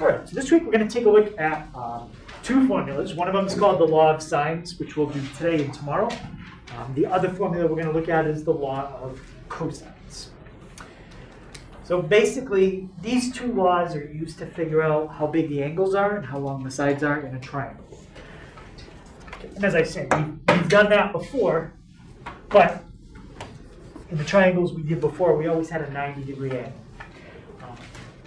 All right, so this week we're going to take a look at two formulas. One of them is called the law of sines, which we'll do today and tomorrow. The other formula we're going to look at is the law of cosines. So basically, these two laws are used to figure out how big the angles are and how long the sides are in a triangle. And as I said, we've done that before, but in the triangles we did before, we always had a 90-degree angle.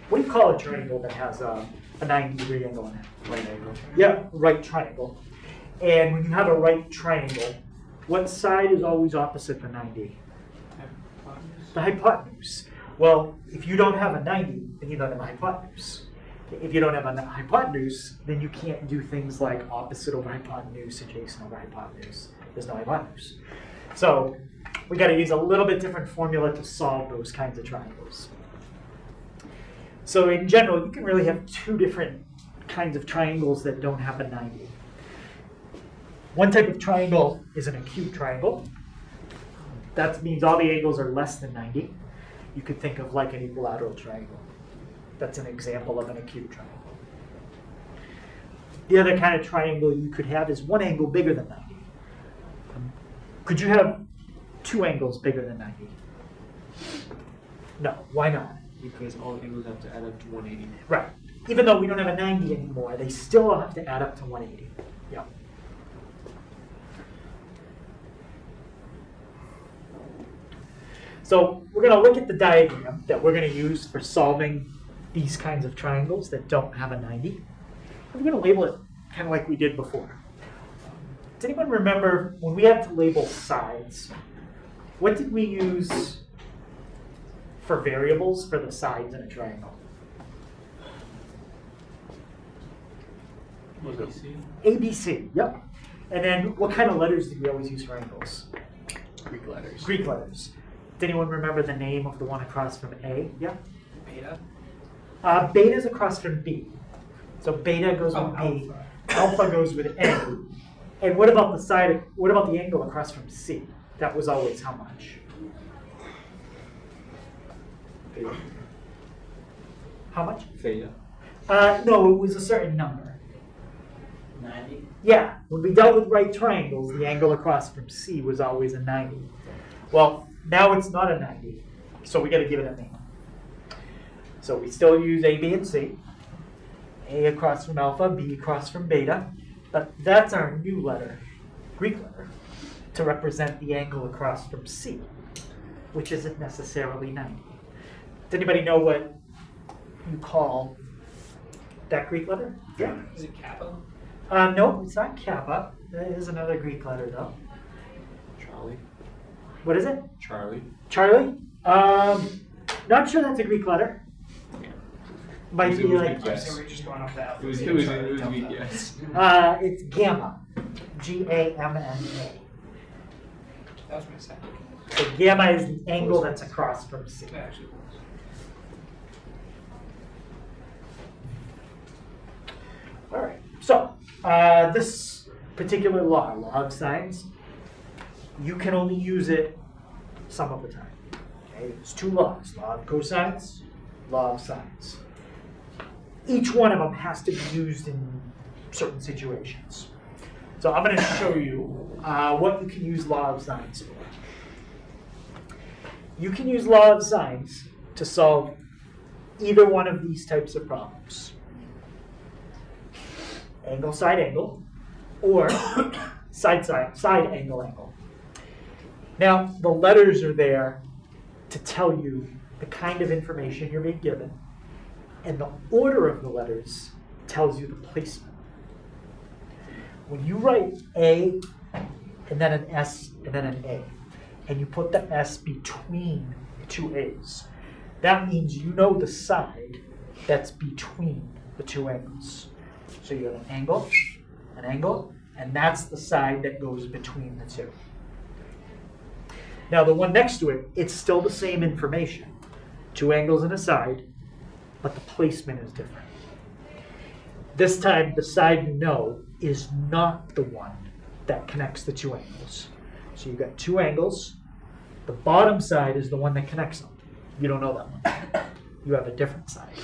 What do you call a triangle that has a 90-degree angle in it? Right angle. Yeah, right triangle. And when you have a right triangle, what side is always opposite the 90? The hypotenuse. Well, if you don't have a 90, then you don't have a hypotenuse. If you don't have a hypotenuse, then you can't do things like opposite over hypotenuse, adjacent over hypotenuse. There's no hypotenuse. So we got to use a little bit different formula to solve those kinds of triangles. So in general, you can really have two different kinds of triangles that don't have a 90. One type of triangle is an acute triangle. That means all the angles are less than 90. You could think of like an equilateral triangle. That's an example of an acute triangle. The other kind of triangle you could have is one angle bigger than 90. Could you have two angles bigger than 90? No, why not? Because all angles have to add up to 180. Right. Even though we don't have a 90 anymore, they still have to add up to 180. Yeah. So we're going to look at the diagram that we're going to use for solving these kinds of triangles that don't have a 90. And we're going to label it kind of like we did before. Does anyone remember when we had to label sides, what did we use for variables for the sides in a triangle? ABC? ABC, yep. And then what kind of letters did we always use for angles? Greek letters. Greek letters. Does anyone remember the name of the one across from A? Yeah? Beta? Beta is across from B. So beta goes with B. Alpha goes with A. And what about the side, what about the angle across from C? That was always how much? Theta. How much? Theta. No, it was a certain number. 90? Yeah, when we dealt with right triangles, the angle across from C was always a 90. Well, now it's not a 90, so we got to give it a name. So we still use A, B, and C. A across from alpha, B across from beta. But that's our new letter, Greek letter, to represent the angle across from C, which isn't necessarily 90. Does anybody know what you call that Greek letter? Yeah. Is it kappa? No, it's not kappa. That is another Greek letter, though. Charlie. What is it? Charlie. Charlie? Not sure that's a Greek letter. Might be like, I'm saying we're just going off that. It was weak, yes. it's gamma. G-A-M-M-A. That was my second. So gamma is the angle that's across from C. That actually was. All right. So this particular law of sines, you can only use it some of the time. Okay? There's two laws: law of cosines, law of sines. Each one of them has to be used in certain situations. So I'm going to show you what you can use law of sines for. You can use law of sines to solve either one of these types of problems. Angle, side angle, or side angle. Now, the letters are there to tell you the kind of information you're being given, and the order of the letters tells you the placement. When you write A, and then an S, and then an A, and you put the S between the two A's, that means you know the side that's between the two angles. So you have an angle, and that's the side that goes between the two. Now the one next to it, it's still the same information. Two angles and a side, but the placement is different. This time, the side you know is not the one that connects the two angles. So you've got two angles. The bottom side is the one that connects them. You don't know that one. You have a different side.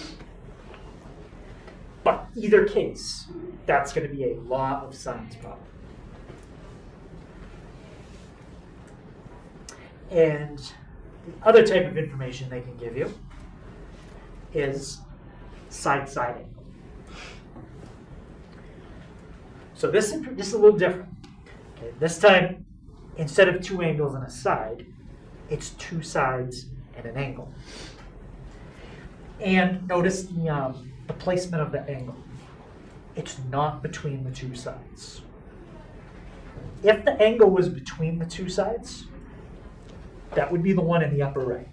But either case, that's going to be a law of sines problem. And the other type of information they can give you is side-side angle. So this is a little different. Okay, this time, instead of two angles and a side, it's two sides and an angle. And notice the placement of the angle. It's not between the two sides. If the angle was between the two sides, that would be the one in the upper right.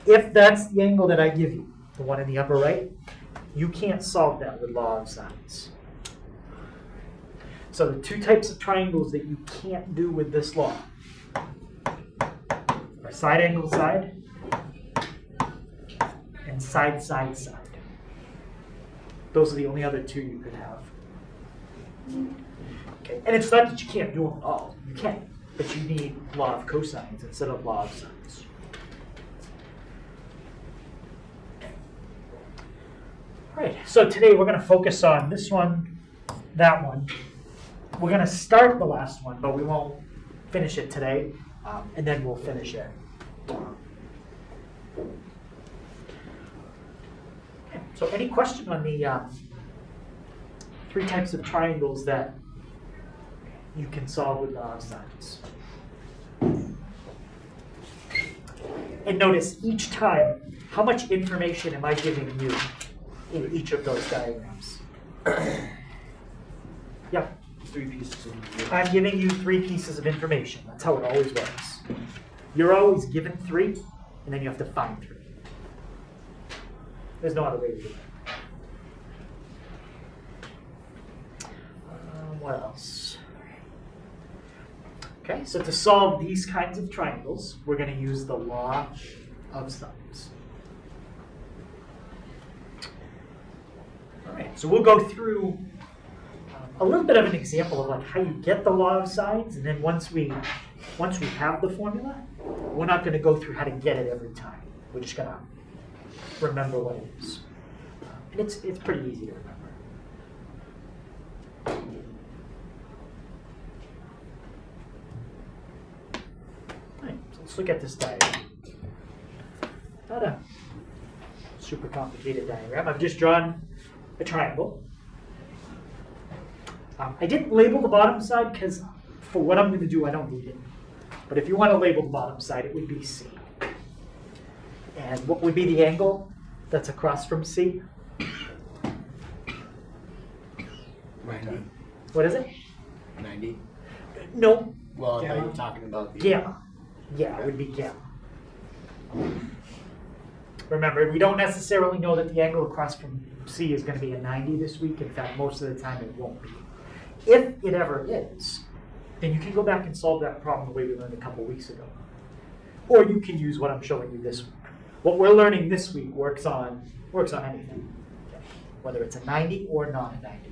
If that's the angle that I give you, the one in the upper right, you can't solve that with law of sines. So the two types of triangles that you can't do with this law are side angle side and side side side. Those are the only other two you could have. Okay, and it's not that you can't do them at all. You can, but you need law of cosines instead of law of sines. All right, so today we're going to focus on this one, that one. We're going to start the last one, but we won't finish it today, and then we'll finish it tomorrow. Okay, so any question on the three types of triangles that you can solve with law of sines? And notice each time, how much information am I giving you in each of those diagrams? Yeah. 3 pieces of information. I'm giving you 3 pieces of information. That's how it always works. You're always given 3, and then you have to find 3. There's no other way to do it. What else? Okay, so to solve these kinds of triangles, we're going to use the law of sines. All right, so we'll go through a little bit of an example of like how you get the law of sines, and then once we have the formula, we're not going to go through how to get it every time. We're just going to remember what it is, and it's pretty easy to remember. All right, so let's look at this diagram. Not a super complicated diagram. I've just drawn a triangle. I didn't label the bottom side because for what I'm going to do, I don't need it. But if you want to label the bottom side, it would be C. And what would be the angle that's across from C? 90. What is it? 90. No, Well, Gamma. are you talking about the gamma. Yeah, it would be gamma. Remember, we don't necessarily know that the angle across from C is going to be a 90 this week. In fact, most of the time it won't be. If it ever is, then you can go back and solve that problem the way we learned a couple weeks ago. Or you can use what I'm showing you this week. What we're learning this week works on anything, okay? Whether it's a 90 or not a 90.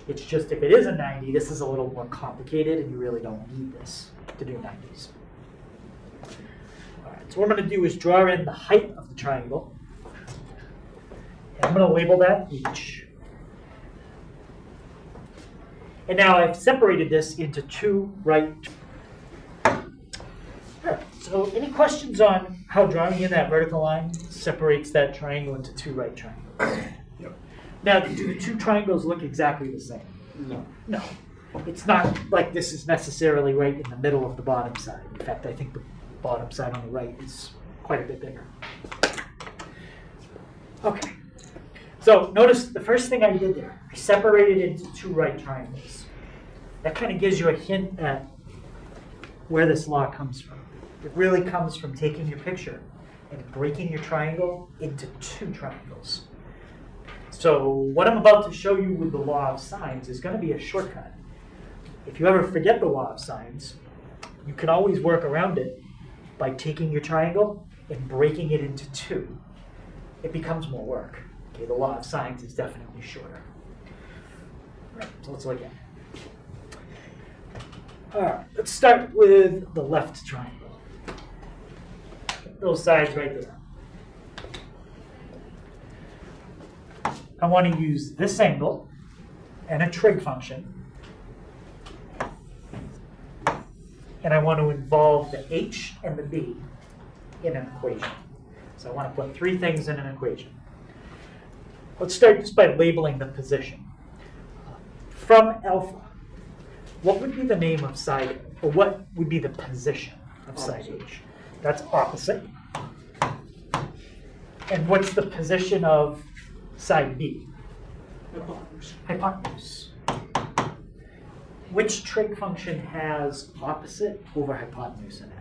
It's just if it is a 90, this is a little more complicated and you really don't need this to do 90s. All right, so what I'm going to do is draw in the height of the triangle. And I'm going to label that H. And now I've separated this into 2 right. All right, so any questions on how drawing in that vertical line separates that triangle into 2 right triangles? Yep. Now, do the 2 triangles look exactly the same? No. No. It's not like this is necessarily right in the middle of the bottom side. In fact, I think the bottom side on the right is quite a bit bigger. Okay. So notice the first thing I did there, I separated it into 2 right triangles. That kind of gives you a hint at where this law comes from. It really comes from taking your picture and breaking your triangle into 2 triangles. So what I'm about to show you with the law of sines is going to be a shortcut. If you ever forget the law of sines, you can always work around it by taking your triangle and breaking it into 2. It becomes more work. Okay, the law of sines is definitely shorter. All right, so let's look at it. All right, let's start with the left triangle. Those sides right there. I want to use this angle and a trig function. And I want to involve the h and the b in an equation. So I want to put three things in an equation. Let's start just by labeling the position. From alpha, what would be the name of side, or what would be the position of side h? That's opposite. And what's the position of side b? Hypotenuse. Hypotenuse. Which trig function has opposite over hypotenuse in it?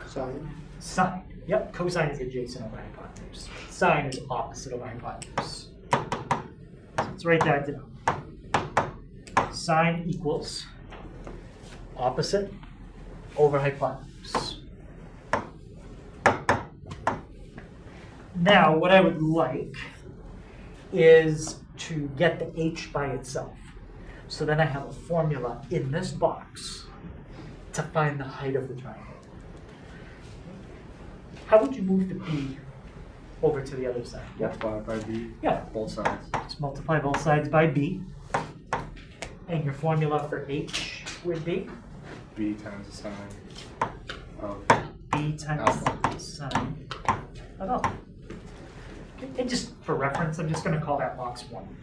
Sine. Sine. Yep, cosine is adjacent over hypotenuse. Sine is opposite over hypotenuse. So let's write that down. Sine equals opposite over hypotenuse. Now, what I would like is to get the h by itself. So then I have a formula in this box to find the height of the triangle. How would you move the b over to the other side? Multiply by b, Yeah, both sides. just multiply both sides by b. And your formula for h would be B times the sine of b times Alpha. sine of alpha. Okay, and just for reference, I'm just going to call that box 1.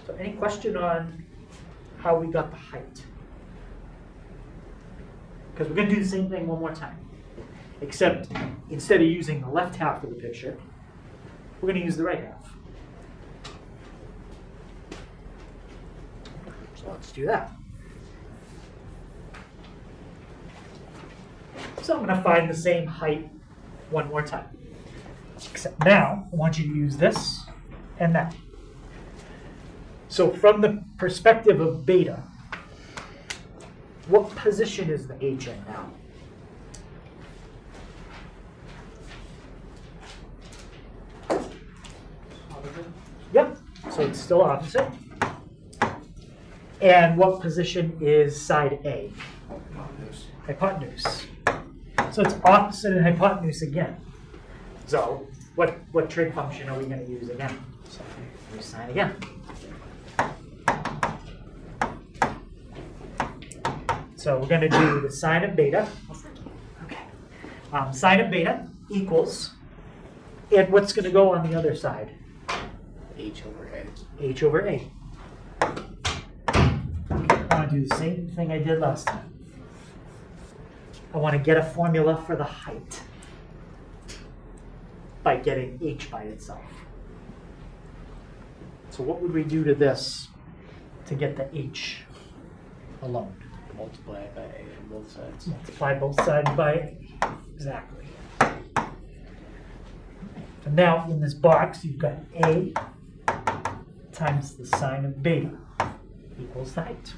So any question on how we got the height? Because we're going to do the same thing one more time. Except instead of using the left half of the picture, we're going to use the right half. So let's do that. So I'm going to find the same height one more time. Except now, I want you to use this and that. So from the perspective of beta, what position is the h in now? Yep, so it's still opposite. And what position is side A? Hypotenuse. So it's opposite and hypotenuse again. So what trig function are we going to use again? Use sine again. So we're going to do the sine of beta. Okay. Sine of beta equals, and what's going to go on the other side? H over A. H over A. I want to do the same thing I did last time. I want to get a formula for the height by getting h by itself. So what would we do to this to get the h alone? Multiply by A on both sides. Multiply both sides by a. Exactly. So now in this box, you've got a times the sine of beta equals the height.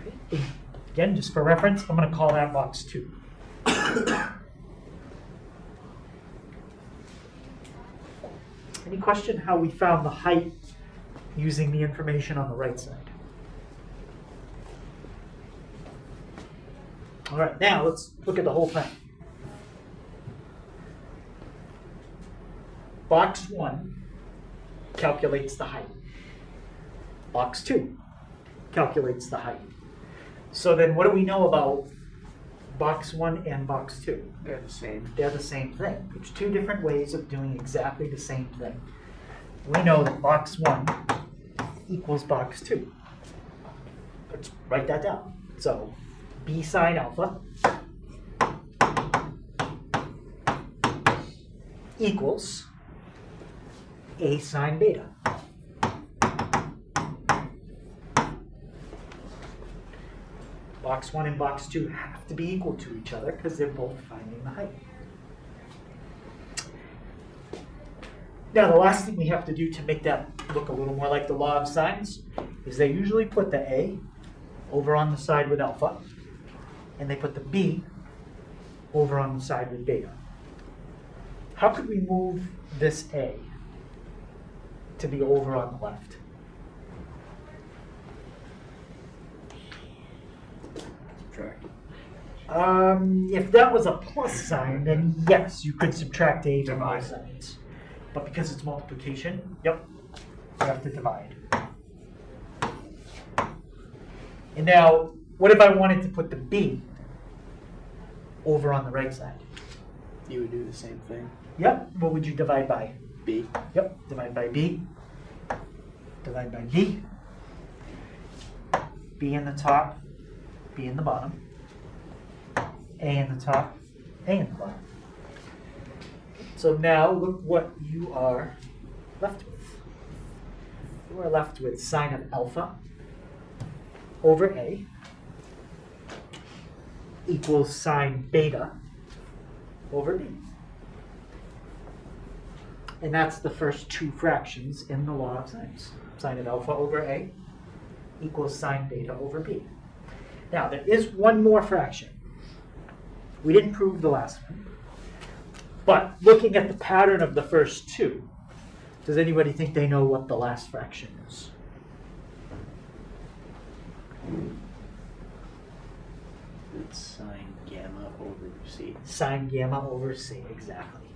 Okay. Again, just for reference, I'm going to call that box 2. Any question how we found the height using the information on the right side? All right, now let's look at the whole thing. Box 1 calculates the height. Box 2 calculates the height. So then what do we know about box 1 and box 2? They're the same. They're the same thing. There's two different ways of doing exactly the same thing. We know that box 1 equals box 2. Let's write that down. So b sine alpha equals a sine beta. Box 1 and box 2 have to be equal to each other because they're both finding the height. Now, the last thing we have to do to make that look a little more like the law of sines is they usually put the A over on the side with alpha, and they put the B over on the side with beta. How could we move this A to be over on the left? Subtract. If that was a plus sign, then yes, you could subtract a from Divide. both sides. But because it's multiplication, yep, you have to divide. And now, what if I wanted to put the b over on the right side? You would do the same thing. Yep, what would you divide by? B. Yep, divide by b. Divide by b. B in the top, b in the bottom. A in the top, A in the bottom. So now look what you are left with. You are left with sine of alpha over A equals sine beta over B. And that's the first two fractions in the law of sines. Sine of alpha over A equals sine beta over B. Now there is one more fraction. We didn't prove the last one. But looking at the pattern of the first two, does anybody think they know what the last fraction is? It's sine gamma over c. Sine gamma over c, exactly.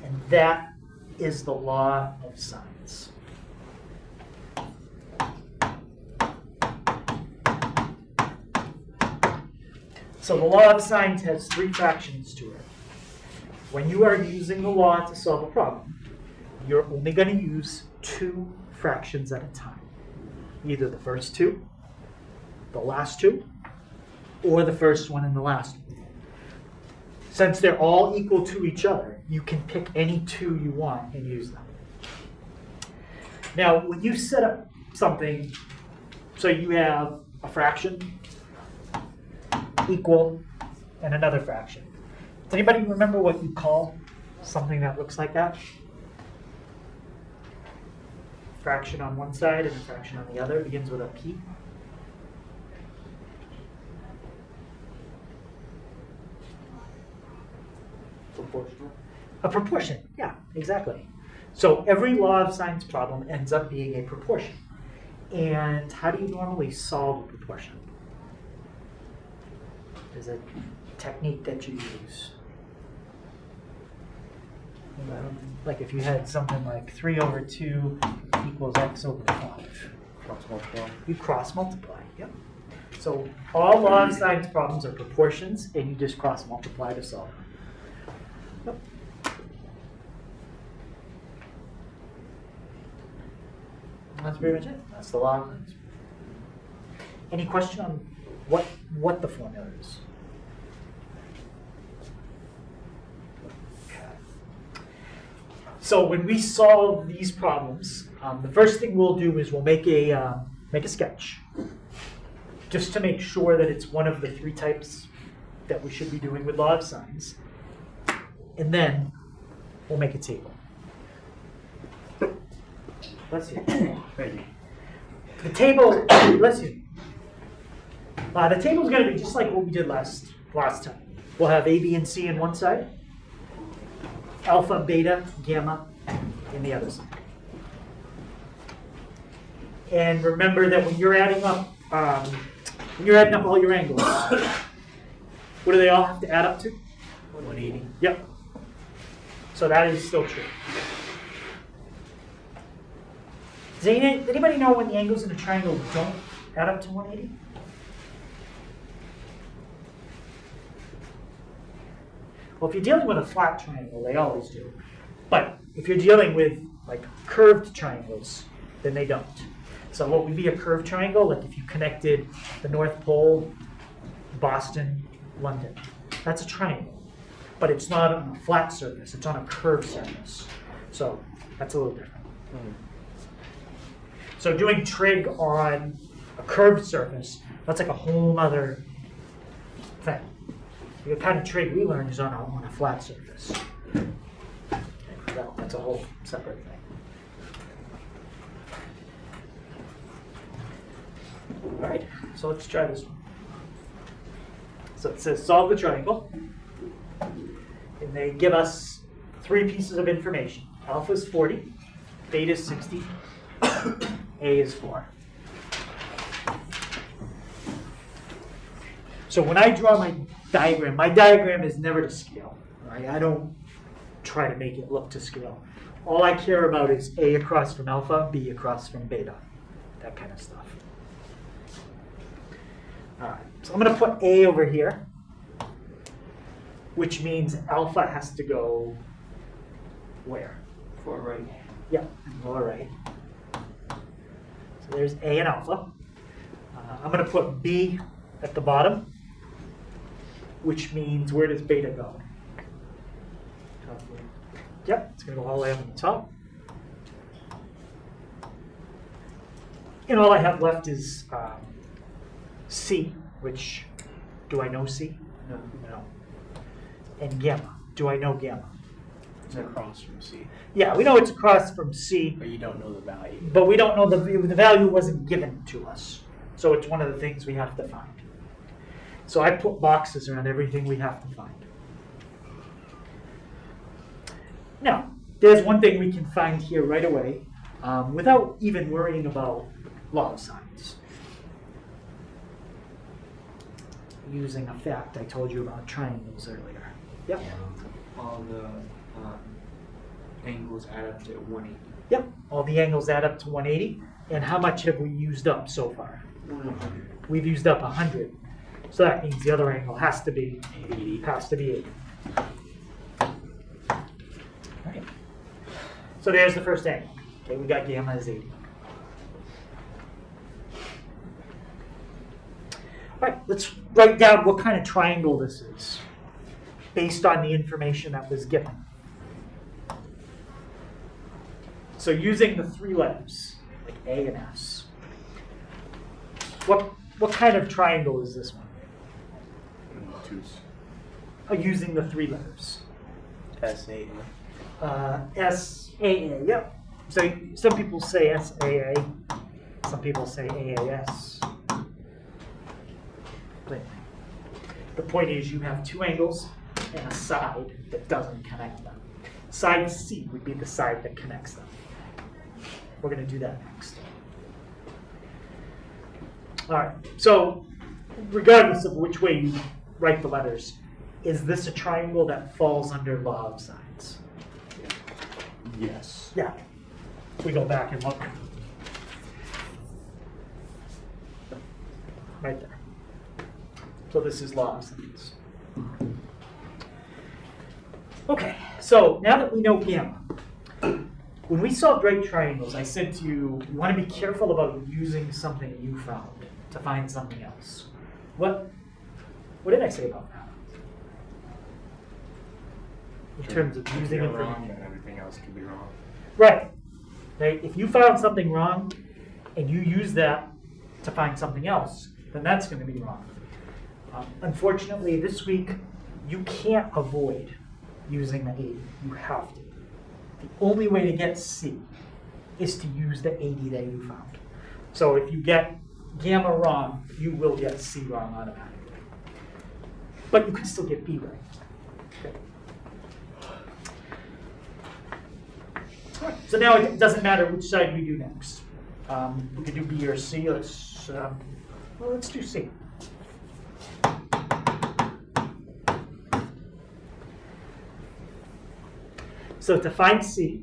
And that is the law of sines. So the law of sines has three fractions to it. When you are using the law to solve a problem, you're only going to use two fractions at a time. Either the first two, the last two, or the first one and the last one. Since they're all equal to each other, you can pick any two you want and use them. Now, when you set up something, so you have a fraction, equal, and another fraction. Does anybody remember what you call something that looks like that? Fraction on one side and a fraction on the other begins with a P. Proportional. A proportion, yeah, exactly. So every law of sines problem ends up being a proportion. And how do you normally solve a proportion? There's a technique that you use. Like if you had something like 3 over 2 equals x over 5. Cross multiply. You cross multiply, yep. So all law of sines problems are proportions, and you just cross multiply to solve them. Yep. That's pretty much it. That's the law of sines. Any question on what the formula is? So when we solve these problems, the first thing we'll do is we'll make a sketch, just to make sure that it's one of the three types that we should be doing with law of sines, and then we'll make a table. Let's see. Thank you. The table. Let's see. The table is going to be just like what we did last time. We'll have A, B, and C on one side. Alpha, beta, gamma in the other side. And remember that when you're adding up all your angles, what do they all have to add up to? 180. Yep. So that is still true. Does anybody know when the angles in a triangle don't add up to 180? Well, if you're dealing with a flat triangle, they always do. But if you're dealing with like curved triangles, then they don't. So what would be a curved triangle? Like if you connected the North Pole, Boston, London. That's a triangle. But it's not on a flat surface, it's on a curved surface. So that's a little different. So doing trig on a curved surface, that's like a whole other thing. The kind of trig we learned is on a flat surface. That's a whole separate thing. All right, so let's try this one. So it says solve the triangle. And they give us three pieces of information. Alpha is 40, beta is 60, A is 4. So when I draw my diagram. My diagram is never to scale. Right? I don't try to make it look to scale. All I care about is A across from alpha, B across from beta, that kind of stuff. All right, so I'm going to put A over here, which means alpha has to go where? For right. Yep, lower right. So there's A and alpha. I'm going to put B at the bottom, which means where does beta go? Yep, it's going to go all the way up on the top. And all I have left is C, which, do I know C? No. No. And gamma. Do I know gamma? It's across from C. Yeah, we know it's across from C, But you don't know the value. but we don't know the value wasn't given to us. So it's one of the things we have to find. So I put boxes around everything we have to find. Now, there's one thing we can find here right away without even worrying about law of science. Using a fact I told you about triangles earlier. Yep. All the angles add up to 180. Yep. All the angles add up to 180. And how much have we used up so far? 100. We've used up 100. So that means the other angle has to be 80. 80. Right. So there's the first angle. Okay, we got gamma is 80. All right, let's write down what kind of triangle this is based on the information that was given. So using the three letters, like A and S, what kind of triangle is this one? Twos. Using the three letters. S8. SAA, yep. So some people say SAA, some people say AAS. But the point is you have two angles and a side that doesn't connect them. Side C would be the side that connects them. We're going to do that next. All right, so regardless of which way you write the letters, is this a triangle that falls under law of science? Yes. Yeah. We go back and look. Right there. So this is law of science. Okay, so now that we know gamma, when we solved right triangles, I said to you, you want to be careful about using something you found to find something else. What did I say about that? In terms of using If it you're for wrong, then everything else could be wrong. Right. If you found something wrong and you use that to find something else, then that's going to be wrong. Unfortunately, this week, you can't avoid using the 80. You have to. The only way to get C is to use the 80 that you found. So if you get gamma wrong, you will get C wrong automatically. But you can still get B right. Okay. So now it doesn't matter which side we do next. We could do B or C. Let's do C. So to find C,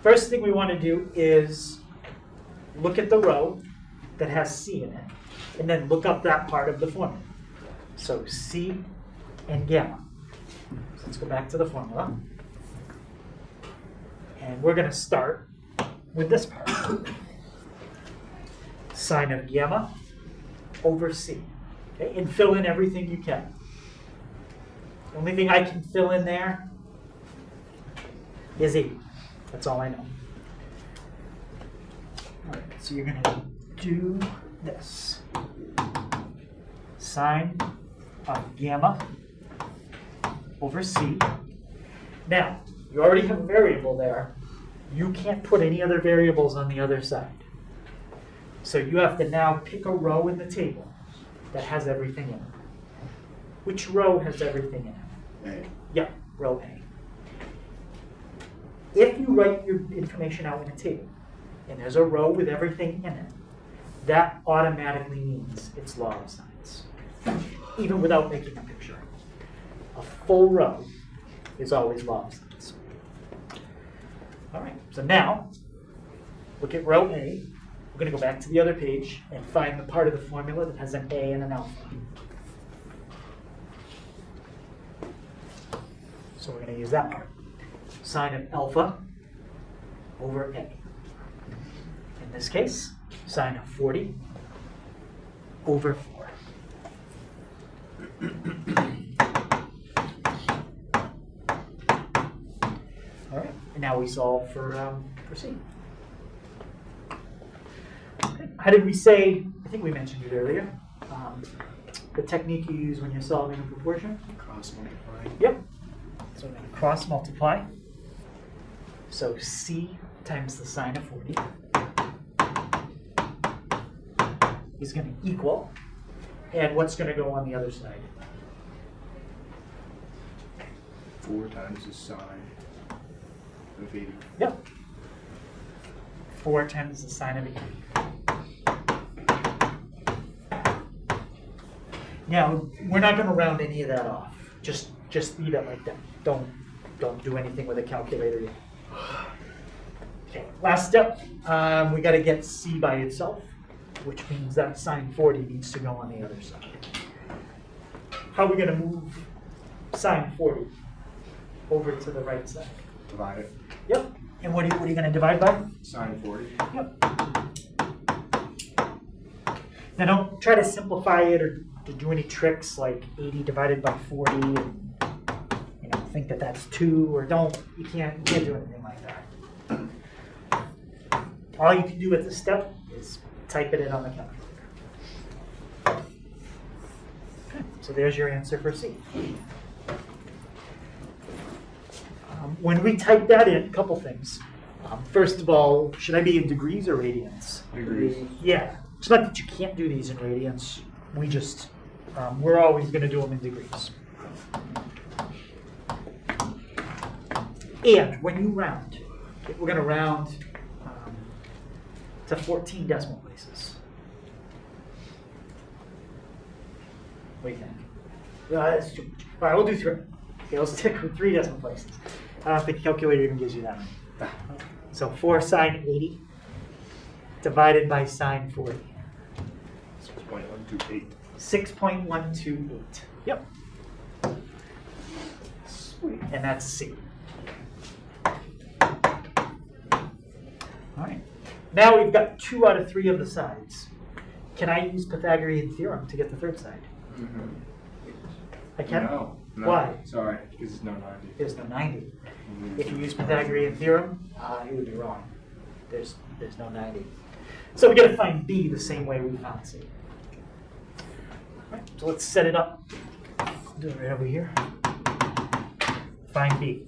first thing we want to do is look at the row that has C in it, and then look up that part of the formula. So C and gamma. So let's go back to the formula. And we're going to start with this part. Sine of gamma over C. Okay? And fill in everything you can. The only thing I can fill in there is 80. That's all I know. All right, so you're going to do this. Sine of gamma over C. Now, you already have a variable there. You can't put any other variables on the other side. So you have to now pick a row in the table that has everything in it. Which row has everything in it? A. Yeah, row A. If you write your information out in a table, and there's a row with everything in it, that automatically means it's law of science. even without making a picture. A full row is always log of sines. All right, so now, look at row A. We're going to go back to the other page and find the part of the formula that has an A and an alpha. So we're going to use that part. Sine of alpha over A. In this case, sine of 40 over 4. All right, and now we solve for C. Okay. How did we say, I think we mentioned it earlier, the technique you use when you're solving a proportion? Cross multiply. Yep. So we're going to cross multiply. So C times the sine of 40 is going to equal, and what's going to go on the other side? 4 times the sine of 80. Yep. 4 times the sine of 80. Now, we're not going to round any of that off. Just leave it like that. Don't do anything with a calculator yet. Okay, last step. We got to get C by itself, which means that sine 40 needs to go on the other side. How are we going to move sine 40 over to the right side? Divide it. Yep. And what are you going to divide by? Sine 40. Yep. Now don't try to simplify it or to do any tricks like 80 divided by 40 and think that that's 2, or you can't do anything like that. All you can do at this step is type it in on the calculator. Okay, so there's your answer for C. When we type that in, a couple things. First of all, should I be in degrees or radians? Degrees. Yeah. It's not that you can't do these in radians. We just, we're always going to do them in degrees. And when you round, we're going to round to 14 decimal places. What do you think? That's too much. All right, we'll do 3. Okay, let's stick with 3 decimal places. I don't think the calculator even gives you that many. So 4 sine 80 divided by sine 40. 6.128. 6.128. Yep. Sweet. And that's C. All right. Now we've got 2 out of 3 of the sides. Can I use Pythagorean theorem to get the third side? Mm-hmm. I can? No. Why? Sorry, because it's no 90. There's no 90. If you use Pythagorean theorem, you would be wrong. There's no 90. So we got to find B the same way we found C. All right, so let's set it up. Do it right over here. Find B.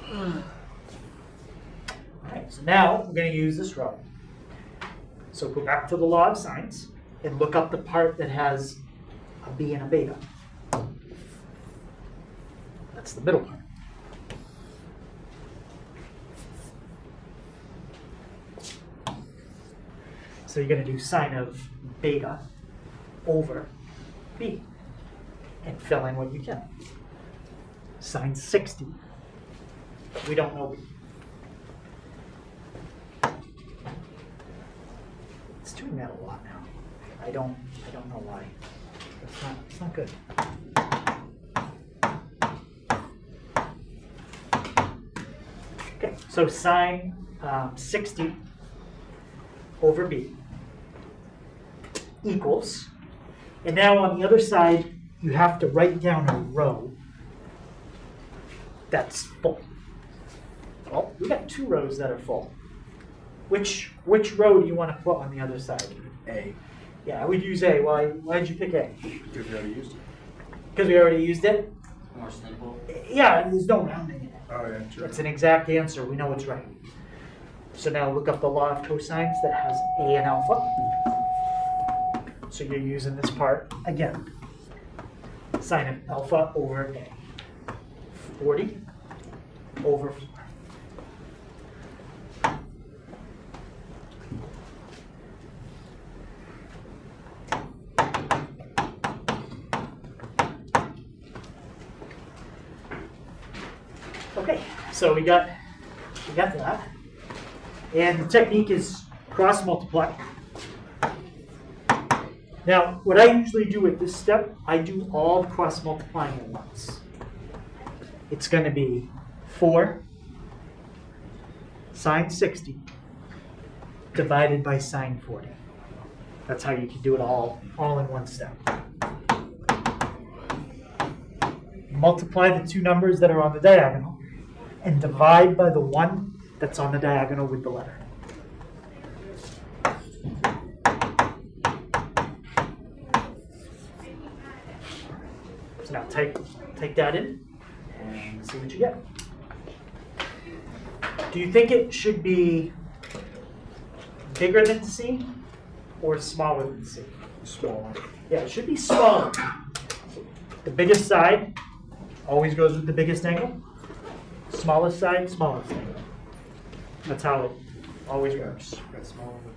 All right, so now we're going to use this row. So go back to the law of sines and look up the part that has a B and a beta. That's the middle part. So you're going to do sine of beta over B and fill in what you can. Sine 60. But we don't know B. It's doing that a lot now. I don't know why. It's not good. Okay, so sine 60 over B equals, and now on the other side, you have to write down a row that's full. Well, we got 2 rows that are full. Which row do you want to put on the other side? A. Yeah, I would use A. Why did you pick A? Because we already used it. Because we already used it? More simple. Yeah, there's no rounding in it. Oh, yeah, sure. It's an exact answer. We know it's right. So now look up the law of cosines that has A and alpha. So you're using this part again. Sine of alpha over A. 40 over 4. Okay, so we got that. And the technique is cross multiply. Now, what I usually do at this step, I do all cross multiplying at once. It's going to be 4 sine 60 divided by sine 40. That's how you can do it all in one step. Multiply the two numbers that are on the diagonal and divide by the one that's on the diagonal with the letter. So now take that in and see what you get. Do you think it should be bigger than C or smaller than C? Small. Yeah, it should be smaller. The biggest side always goes with the biggest angle. Smallest side, smallest angle. That's how it always works. Got smaller than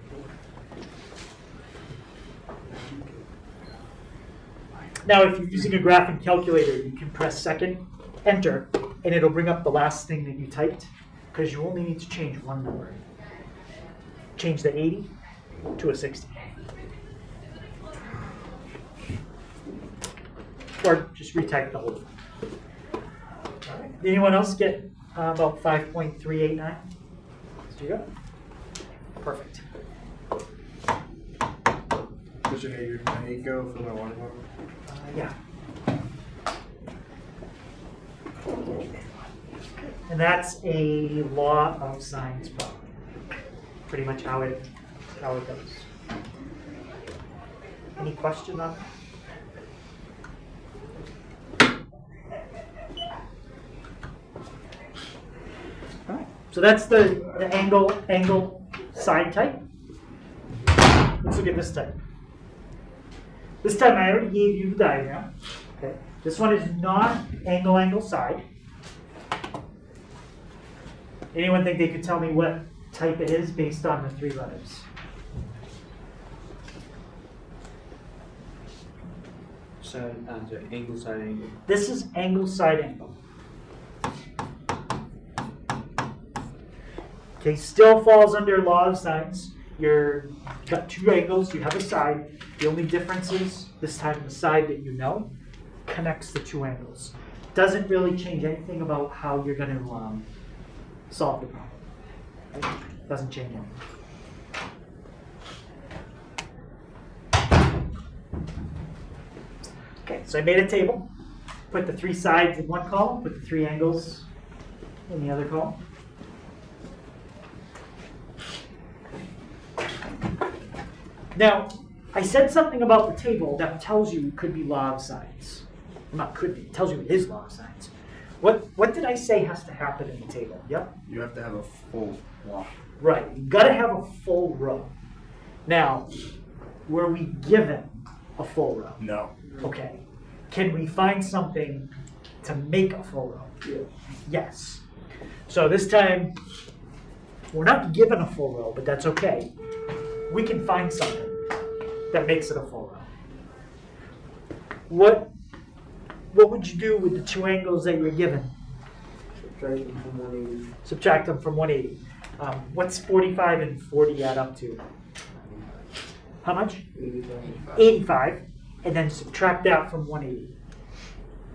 4. Now, if you're using a graphing calculator, you can press second, enter, and it'll bring up the last thing that you typed, because you only need to change one number. Change the 80 to a 60. Or just retype the whole thing. All right. Did anyone else get about 5.389? So you go. Perfect. Does your Hager go for my water bottle? Yeah. And that's a law of science problem. Pretty much how it goes. Any question on that? All right. So that's the angle side type. Let's look at this type. This time I already gave you the diagram. Okay. This one is not angle side. Anyone think they could tell me what type it is based on the 3 letters? Side, angle, side angle. This is angle side angle. Okay, still falls under law of sines. You've got 2 angles, you have a side. The only difference is this time the side that you know connects the 2 angles. Doesn't really change anything about how you're going to solve the problem. Right? Doesn't change anything. Okay, so I made a table. Put the 3 sides in one column, put the 3 angles in the other column. Now, I said something about the table that tells you it could be law of sines. Well, not could be, it tells you it is law of sines. What did I say has to happen in the table? Yep. You have to have a full block. Right, you've got to have a full row. Now, were we given a full row? No. Okay. Can we find something to make a full row? Yeah. Yes. So this time, we're not given a full row, but that's okay. We can find something that makes it a full row. What would you do with the 2 angles that you're given? Subtract them from 180. Subtract them from 180. What's 45 and 40 add up to? How much? 85. 85. And then subtract that from 180.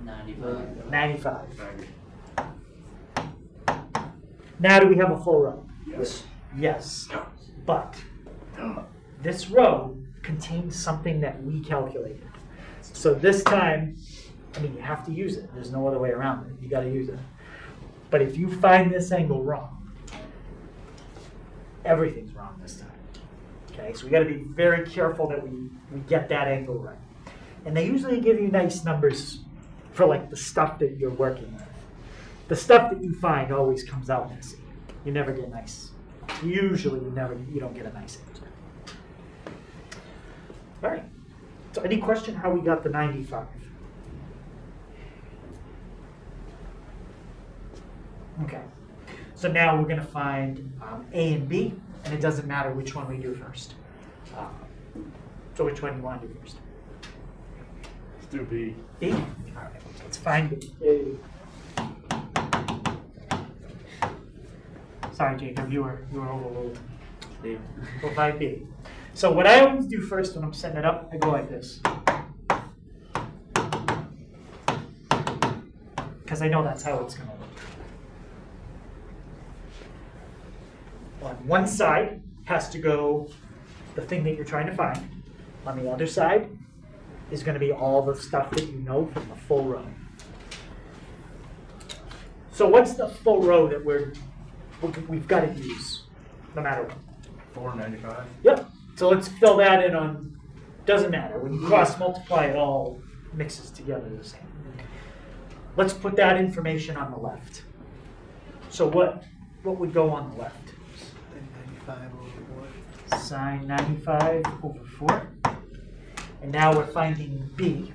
95. 95. Now do we have a full row? Yes. Yes. But this row contains something that we calculated. So this time, I mean, you have to use it. There's no other way around it. You got to use it. But if you find this angle wrong, everything's wrong this time. Okay, so we got to be very careful that we get that angle right. And they usually give you nice numbers for like the stuff that you're working with. The stuff that you find always comes out messy. You never get nice. Usually you don't get a nice answer. All right. So any question how we got the 95? Okay. So now we're going to find A and B, and it doesn't matter which one we do first. So which one do you want to do first? Let's do B. B? All right. Let's find B. Sorry, Jacob, you were overruled. Dave. Or 5B. So what I always do first when I'm setting it up, I go like this. Because I know that's how it's going to look. On one side has to go the thing that you're trying to find. On the other side is going to be all the stuff that you know from the full row. So what's the full row that we've got to use, no matter what? 495. Yep. So let's fill that in on, doesn't matter. When you cross multiply, it all mixes together the same. Let's put that information on the left. So what would go on the left? 95 over 4. Sine 95 over 4. And now we're finding B.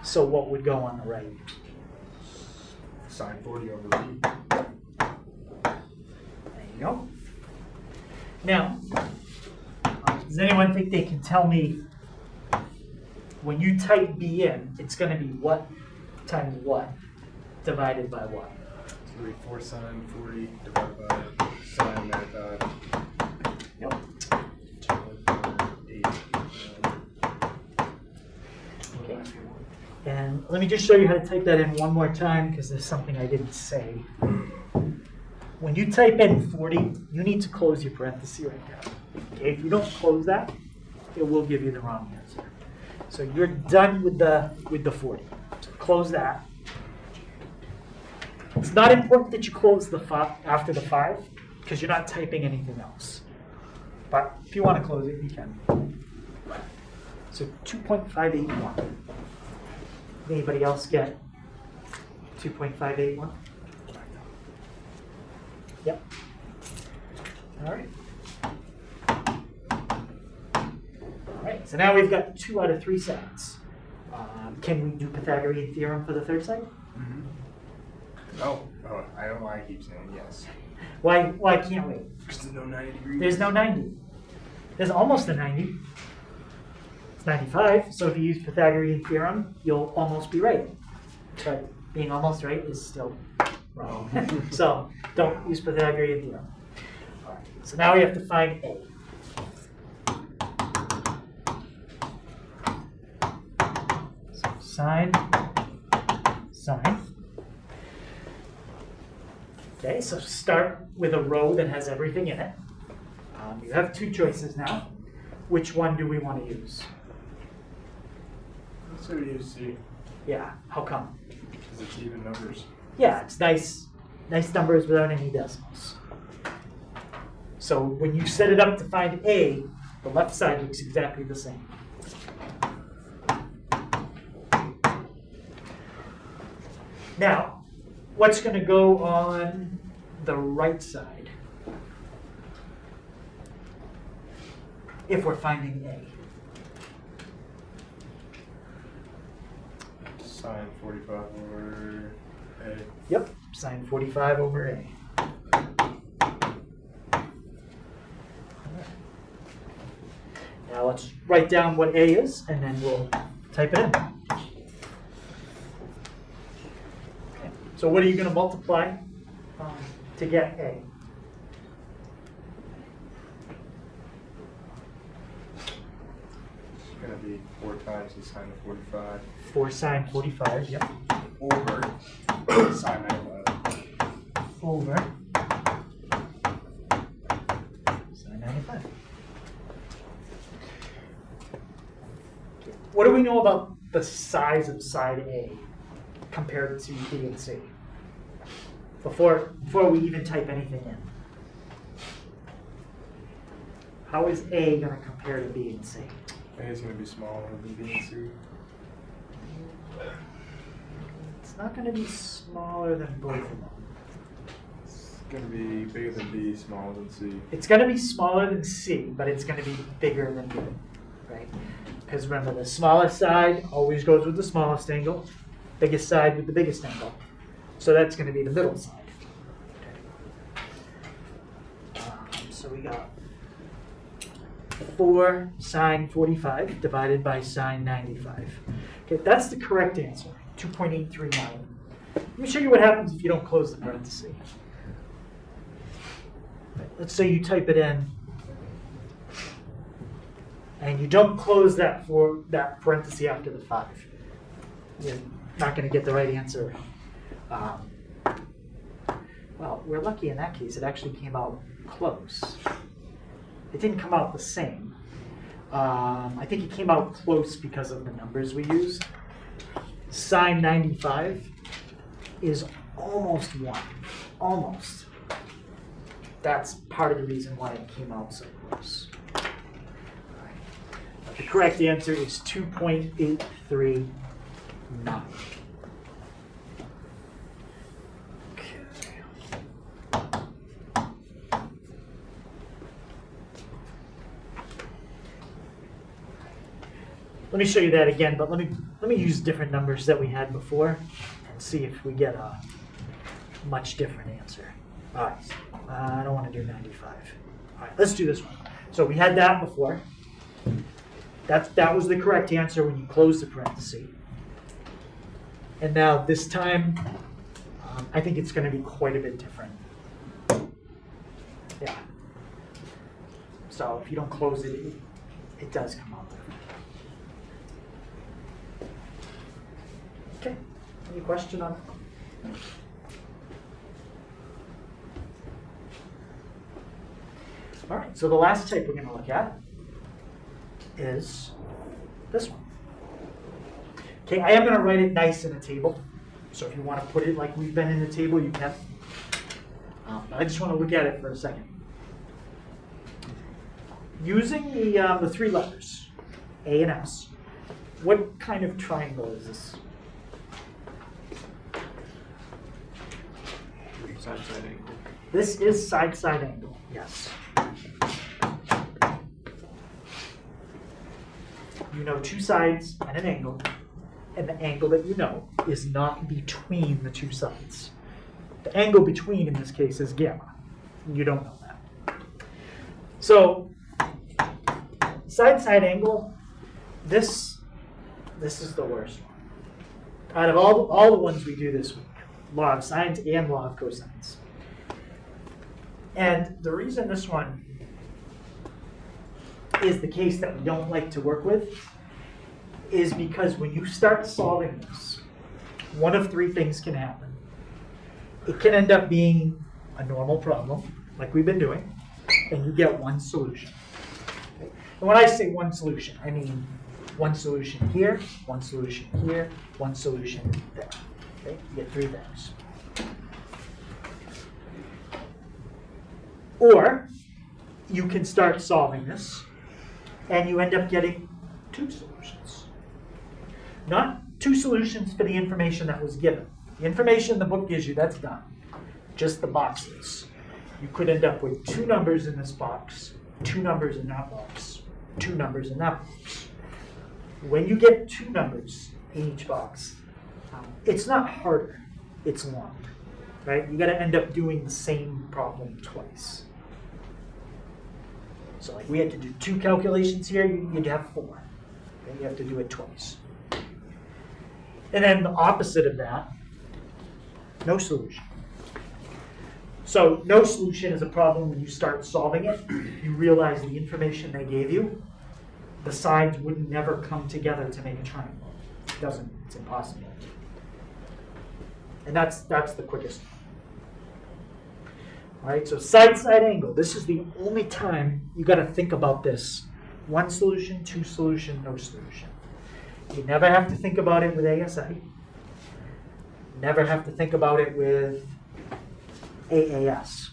So what would go on the right? Sine 40 over B. There you go. Now, does anyone think they can tell me when you type B in, it's going to be what times what divided by what? It's going to be 4 sine 40 divided by sine 95. Yep. 2.48. Okay. And let me just show you how to type that in one more time because there's something I didn't say. When you type in 40, you need to close your parenthesis right there. Okay, if you don't close that, it will give you the wrong answer. So you're done with the 40. So close that. It's not important that you close the after the 5 because you're not typing anything else. But if you want to close it, you can. So 2.581. Anybody else get 2.581? Yep. All right. All right, so now we've got 2 out of 3 sides. Can we do Pythagorean theorem for the third side? Oh, I don't know why I keep saying yes. Why can't we? Because there's no 90 degrees. There's no 90. There's almost a 90. It's 95, so if you use Pythagorean theorem, you'll almost be right. But being almost right is still wrong. So don't use Pythagorean theorem. All right, so now we have to find A. So sine. Okay, so start with a row that has everything in it. You have 2 choices now. Which one do we want to use? Let's go use C. Yeah, how come? Because it's even numbers. Yeah, it's nice numbers without any decimals. So when you set it up to find A, the left side looks exactly the same. Now, what's going to go on the right side if we're finding A? Sine 45 over A. Yep, sine 45 over A. Now let's write down what A is, and then we'll type it in. Okay. So what are you going to multiply to get A? It's going to be 4 times the sine of 45 4 sine 45, yep. over sine 95. Over sine 95. What do we know about the size of side A compared to B and C? Before we even type anything in. How is A going to compare to B and C? A is going to be smaller than B and C. It's not going to be smaller than both of them. It's going to be bigger than B, smaller than C. It's going to be smaller than C, but it's going to be bigger than B, right? Because remember, the smallest side always goes with the smallest angle, biggest side with the biggest angle. So that's going to be the middle side. So we got 4 sine 45 divided by sine 95. Okay, that's the correct answer, 2.839. Let me show you what happens if you don't close the parenthesis. let's say you type it in, and you don't close that parenthesis after the 5. You're not going to get the right answer. Well, we're lucky in that case. It actually came out close. It didn't come out the same. I think it came out close because of the numbers we used. Sine 95 is almost 1. Almost. That's part of the reason why it came out so close. But the correct answer is 2.839. Let me show you that again, but let me use different numbers that we had before and see if we get a much different answer. All right, I don't want to do 95. All right, let's do this one. So we had that before. That was the correct answer when you close the parenthesis. And now this time, I think it's going to be quite a bit different. Yeah. So if you don't close it, it does come out different. Okay, any question on that? All right, so the last type we're going to look at is this one. Okay, I am going to write it nice in a table. So if you want to put it like we've been in a table, you can. I just want to look at it for a second. Using the 3 letters, A and S, what kind of triangle is this? Side angle. This is side-side angle, yes. You know 2 sides and an angle, and the angle that you know is not between the 2 sides. The angle between, in this case, is gamma. You don't know that. So, side-side angle, this is the worst one. Out of all the ones we do this week, law of sines and law of cosines. And the reason this one is the case that we don't like to work with is because when you start solving this, one of 3 things can happen. It can end up being a normal problem, like we've been doing, and you get one solution. Okay? And when I say one solution, I mean one solution here, one solution here, one solution there. Okay? You get 3 things. Or you can start solving this, and you end up getting 2 solutions. Not 2 solutions for the information that was given. The information the book gives you, that's done. Just the boxes. You could end up with 2 numbers in this box, 2 numbers in that box, 2 numbers in that box. When you get 2 numbers in each box, it's not harder, it's longer, right? You got to end up doing the same problem twice. So like we had to do 2 calculations here, you'd have 4. Okay? You have to do it twice. And then the opposite of that, no solution. So no solution is a problem when you start solving it. You realize the information they gave you, the sides would never come together to make a triangle. It doesn't, it's impossible. And that's the quickest one. All right, so side-side angle. This is the only time you got to think about this. 1 solution, 2 solution, no solution. You never have to think about it with ASI. Never have to think about it with AAS.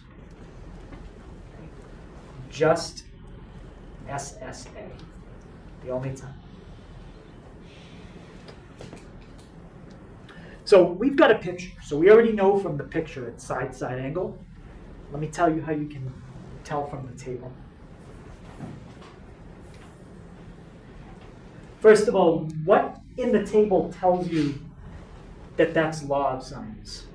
Just SSA. The only time. So we've got a picture. So we already know from the picture it's side-side angle. Let me tell you how you can tell from the table. First of all, what in the table tells you that that's law of sines?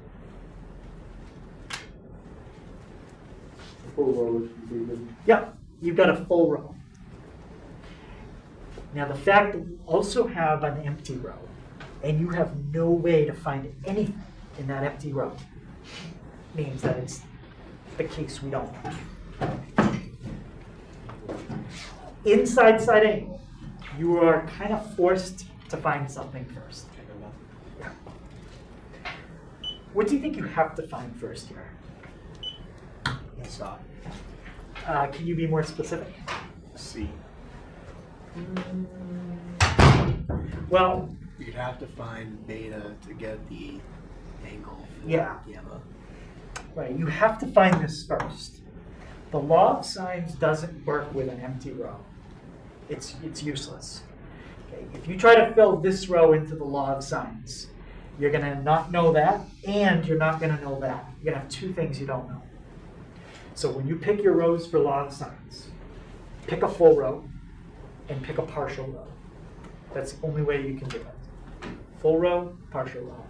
Full row is completed. Yeah, you've got a full row. Now the fact that you also have an empty row, and you have no way to find anything in that empty row, means that it's the case we don't want. Inside side angle, you are kind of forced to find something first. What do you think you have to find first here? Saw. Can you be more specific? C. Well, You'd have to find beta to get the angle for Yeah. gamma. right, you have to find this first. The law of sines doesn't work with an empty row. It's useless. Okay, if you try to fill this row into the law of sines, you're going to not know that, and you're not going to know that. You're going to have two things you don't know. So when you pick your rows for law of sines, pick a full row and pick a partial row. That's the only way you can do it. Full row, partial row.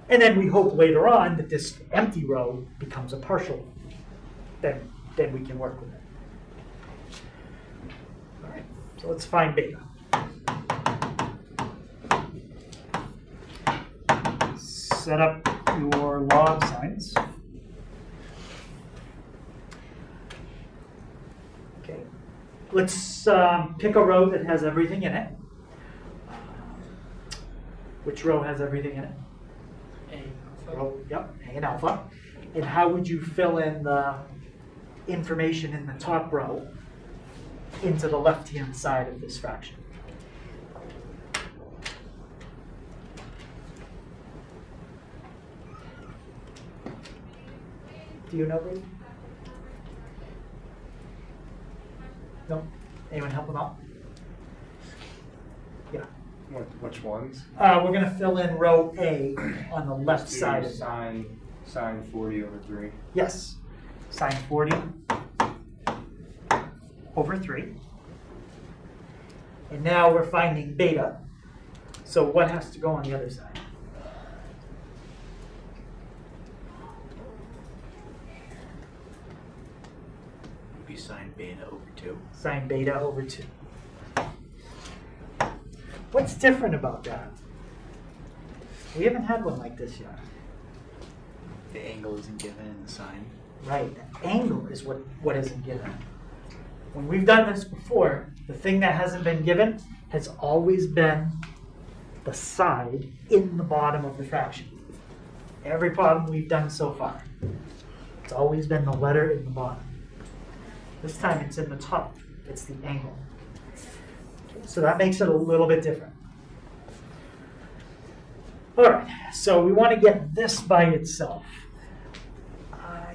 And then we hope later on that this empty row becomes a partial row. Then we can work with it. All right, so let's find beta. Set up your law of sines. Okay, let's pick a row that has everything in it. Which row has everything in it? Row, yep, A and alpha. And how would you fill in the information in the top row into the left-hand side of this fraction? Do you know, Brady? No? Anyone help them out? Yeah. Which ones? We're going to fill in row A on the left side of that. Sine 40 over 3. Yes. Sine 40 over 3. And now we're finding beta. So what has to go on the other side? Would be sine beta over 2. Sine beta over 2. What's different about that? We haven't had one like this yet. The angle isn't given in the sine. Right, the angle is what isn't given. When we've done this before, the thing that hasn't been given has always been the side in the bottom of the fraction. Every problem we've done so far, it's always been the letter in the bottom. This time it's in the top, it's the angle. So that makes it a little bit different. All right, so we want to get this by itself.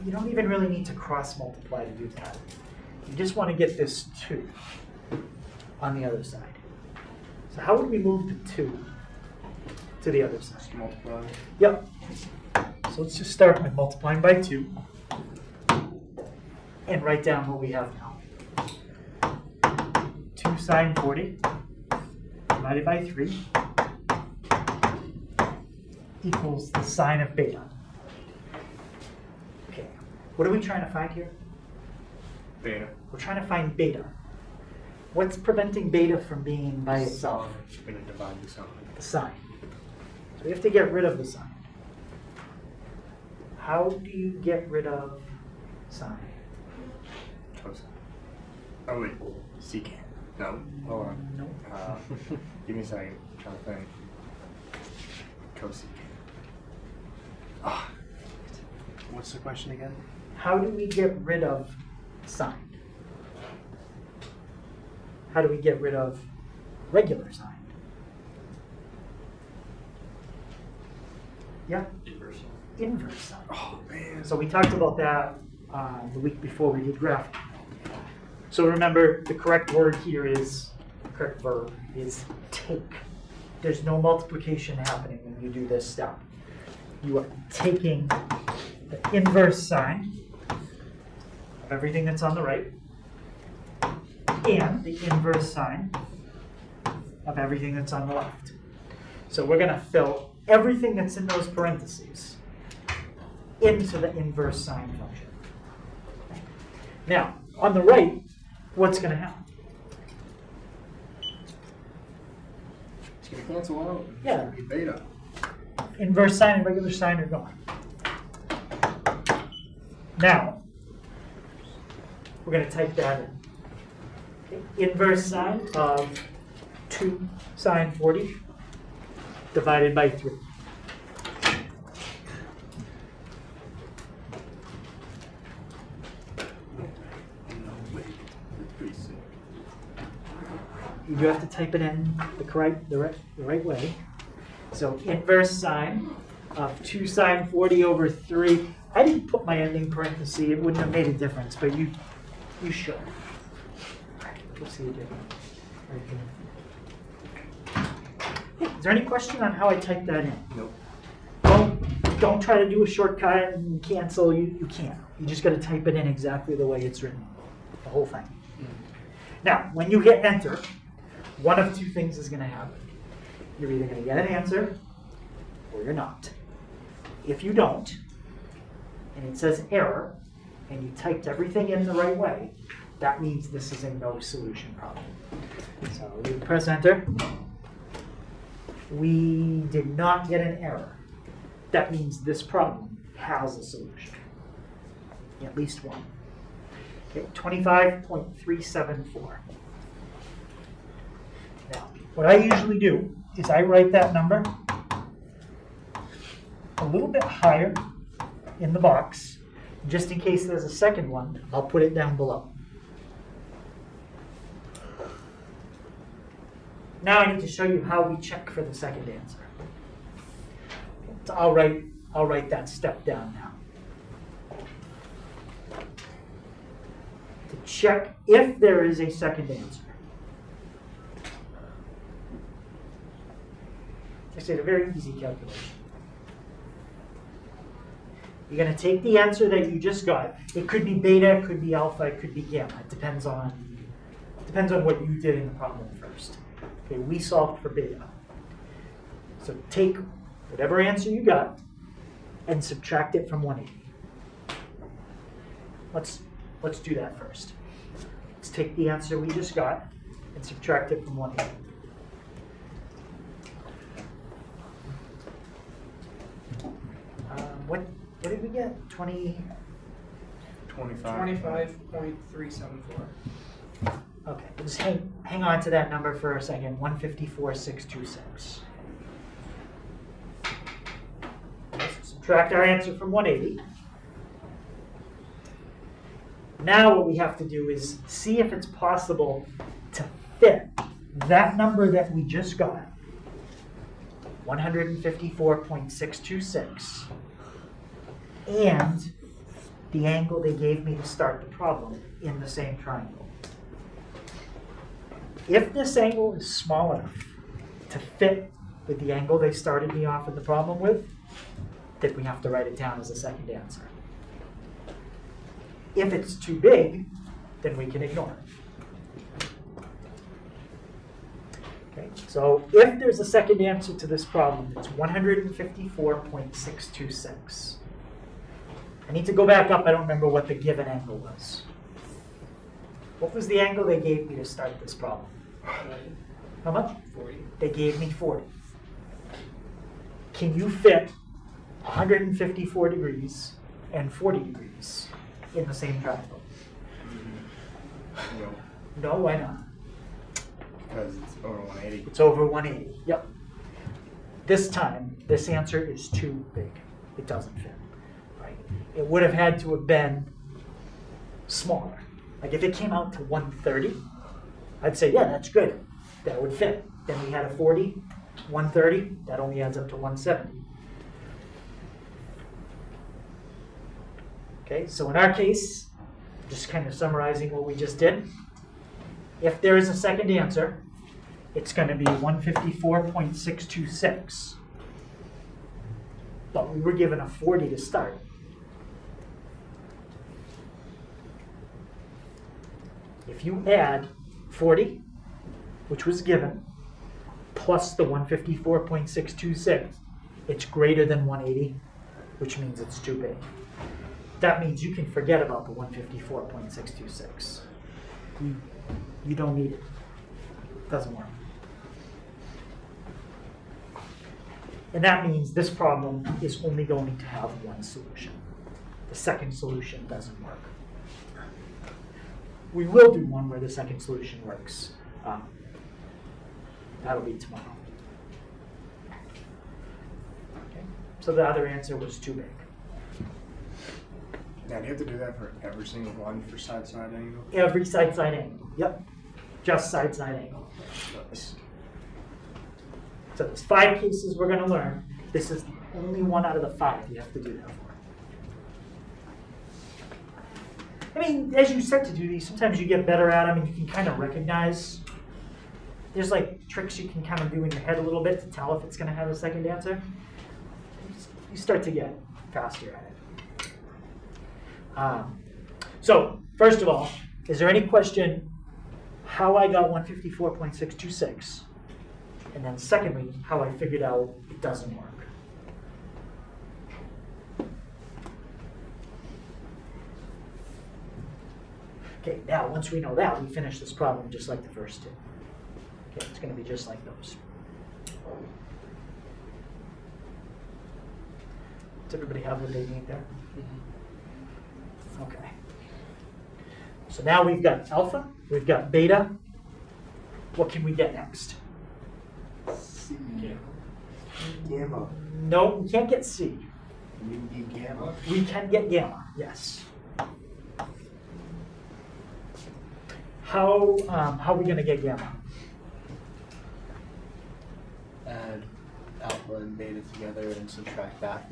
You don't even really need to cross multiply to do that. You just want to get this 2 on the other side. So how would we move the 2 to the other side? Just multiply. Yep. So let's just start by multiplying by 2 and write down what we have now. 2 sine 40 divided by 3 equals the sine of beta. Okay, what are we trying to find here? Beta. We're trying to find beta. What's preventing beta from being by itself? I'm going to divide this out. The sine. So we have to get rid of the sine. How do you get rid of sine? Cosine. Oh wait, secant. No, hold on. No. Give me a second. I'm trying to think. Cosecant. Ah, What's the question again? How do we get rid of sine? How do we get rid of regular sine? Yeah, Inverse. inverse sine. oh man. So we talked about that the week before we did graphing. So remember, the correct word here is, correct verb is take. There's no multiplication happening when you do this step. You are taking the inverse sine of everything that's on the right and the inverse sine of everything that's on the left. So we're going to fill everything that's in those parentheses into the inverse sine function. Now, on the right, what's going to happen? It's going to cancel out. It's Yeah. going to be beta. Inverse sine and regular sine are gone. Now, we're going to type that in. Okay. Inverse sine of 2 sine 40 divided by 3. You do have to type it in the right way. So inverse sine of 2 sine 40 over 3. I didn't put my ending parenthesis. It wouldn't have made a difference, but you should. We'll see you different. Is there any question on how I type that in? Nope. Don't try to do a shortcut and cancel. You can't. You just got to type it in exactly the way it's written. The whole thing. Now, when you hit enter, one of two things is going to happen. You're either going to get an answer or you're not. If you don't, and it says error, and you typed everything in the right way, that means this is a no solution problem. So you press enter. We did not get an error. That means this problem has a solution. At least one. Okay, 25.374. Now, what I usually do is I write that number a little bit higher in the box. Just in case there's a second one, I'll put it down below. Now I need to show you how we check for the second answer. So I'll write that step down now. To check if there is a second answer. It's a very easy calculation. You're going to take the answer that you just got. It could be beta, it could be alpha, it could be gamma. It depends on what you did in the problem first. Okay, we solved for beta. So take whatever answer you got and subtract it from 180. Let's do that first. Let's take the answer we just got and subtract it from 180. What did we get? 25. 25.374. Okay, just hang on to that number for a second. 154,626. Let's subtract our answer from 180. Now what we have to do is see if it's possible to fit that number that we just got, 154.626, and the angle they gave me to start the problem in the same triangle. If this angle is small enough to fit with the angle they started me off in the problem with, then we have to write it down as a second answer. If it's too big, then we can ignore it. Okay, so if there's a second answer to this problem, it's 154.626. I need to go back up. I don't remember what the given angle was. What was the angle they gave me to start this problem? How much? 40. They gave me 40. Can you fit 154 degrees and 40 degrees in the same triangle? No, No, why not? because it's over 180. It's over 180. Yep. This time, this answer is too big. It doesn't fit. Right? It would have had to have been smaller. Like if it came out to 130, I'd say, yeah, that's good. That would fit. Then we had a 40, 130. That only adds up to 170. Okay, so in our case, just kind of summarizing what we just did, if there is a second answer, it's going to be 154.626. But we were given a 40 to start. If you add 40, which was given, plus the 154.626, it's greater than 180, which means it's too big. That means you can forget about the 154.626. You don't need it. It doesn't work. And that means this problem is only going to have one solution. the second solution doesn't work. We will do one where the second solution works. That'll be tomorrow. Okay. So the other answer was too big. Now, do you have to do that for every single one for side-side angle? Every side-side angle. Yep. Just side-side angle. Nice. So there's 5 cases we're going to learn. This is the only one out of the 5 you have to do that for. I mean, as you start to do these, sometimes you get better at them and you can kind of recognize. There's like tricks you can kind of do in your head a little bit to tell if it's going to have a second answer. You start to get faster at it. So, first of all, is there any question how I got 154.626? And then secondly, how I figured out it doesn't work. Okay, now once we know that, we finish this problem just like the first 2. Okay, it's going to be just like those. Does everybody have what they need there? Okay. So now we've got alpha, we've got beta. What can we get next? C. Gamma. No, we can't get C. We need gamma. We can get gamma, yes. How are we going to get gamma? Add alpha and beta together and subtract that.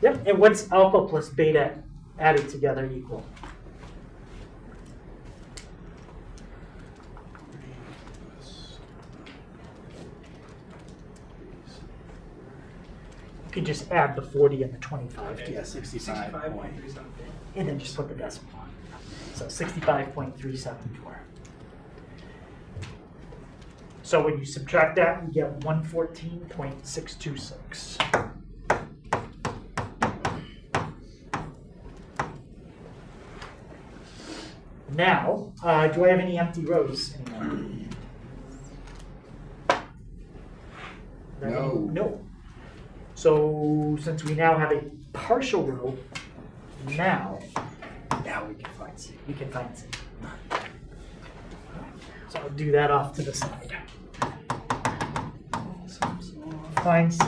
Yep, and what's alpha plus beta added together equal? You can just add the 40 and the 25 together. Yeah, 65 point. 65.37. And then just put the decimal on. So 65.374. So when you subtract that, you get 114.626. Now, do I have any empty rows anymore? No. No. So since we now have a partial row, now we can find C. We can find C. So I'll do that off to the side. Find C.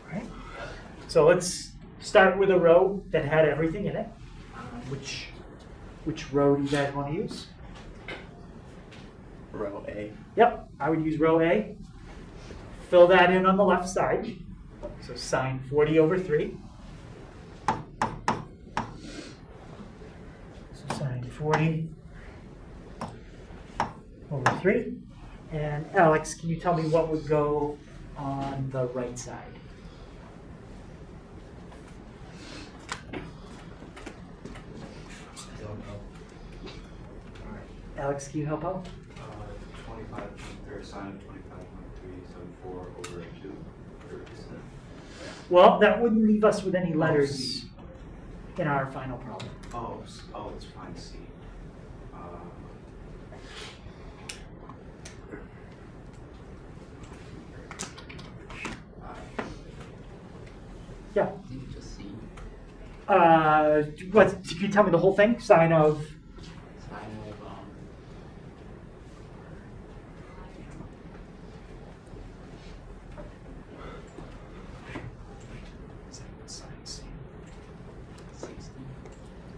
Alright. So let's start with a row that had everything in it. Which row do you guys want to use? Row A. Yep, I would use row A. Fill that in on the left side. So sine 40 over 3. So sine 40 over 3. And Alex, can you tell me what would go on the right side? Alex, can you help out? 25 or sine of 25.374 over 2. Well, that wouldn't leave us with any letters in our final problem. Oh, it's fine. C. Yeah. Just C. What? Can you tell me the whole thing? Sine of. Sine of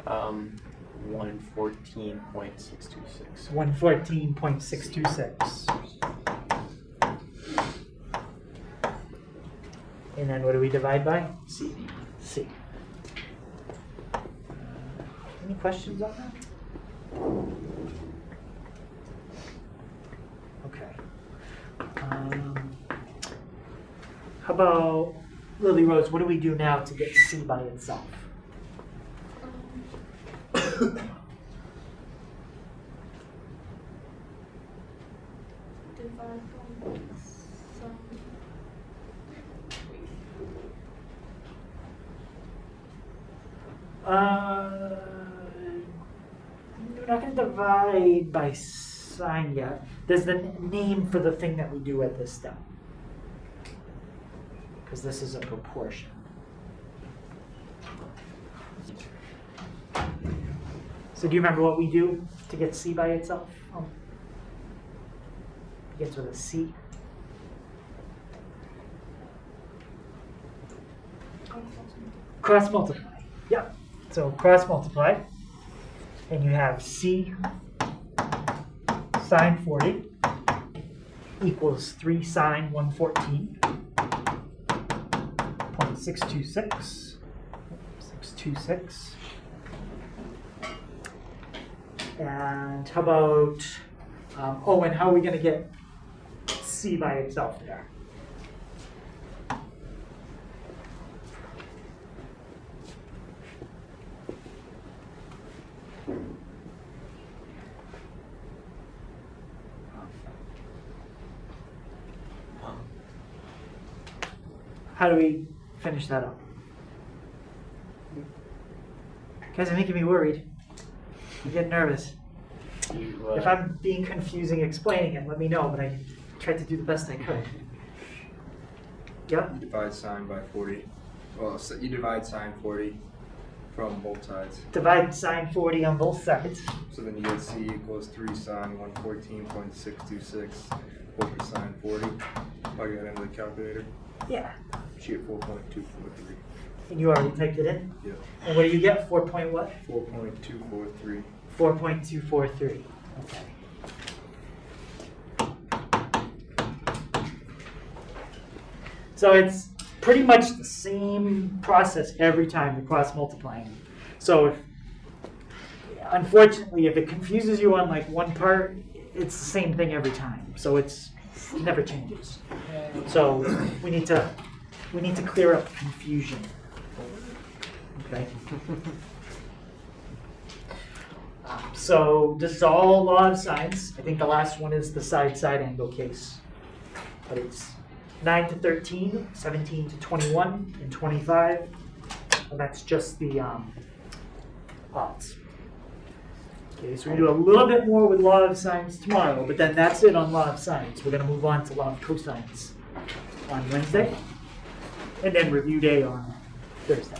Um, 114.626. 114.626. And then what do we divide by? C. C. Any questions on that? Okay. How about Lily Rose? What do we do now to get C by itself? Divide by some. We're not going to divide by sign yet. There's the name for the thing that we do at this step. because this is a proportion. So do you remember what we do to get C by itself? Begins with a C. Cross multiply. Yep. So cross multiply. And you have C sine 40 equals 3 sine 114.626. 626. And how about, and how are we going to get C by itself there? How do we finish that up? Guys are making me worried. I'm getting nervous. If I'm being confusing explaining it, let me know, but I tried to do the best I could. Yep. You divide sine by 40. Well, so you divide sine 40 from both sides. Divide sine 40 on both sides. So then you get C equals 3 sine 114.626 over sine 40. Plug that into the calculator. Yeah. You get 4.243. And you already typed it in? Yeah. And what do you get? 4 point what? 4.243. 4.243. Okay. So it's pretty much the same process every time you're cross multiplying. So if, unfortunately, if it confuses you on like one part, it's the same thing every time. So it never changes. So we need to clear up confusion. Okay. So this is all law of sines. I think the last one is the side-side angle case. But it's 9 to 13, 17 to 21, and 25. And that's just the odds. Okay, so we're going to do a little bit more with law of sines tomorrow, but then that's it on law of sines. We're going to move on to law of cosines on Wednesday, and then review day on Thursday.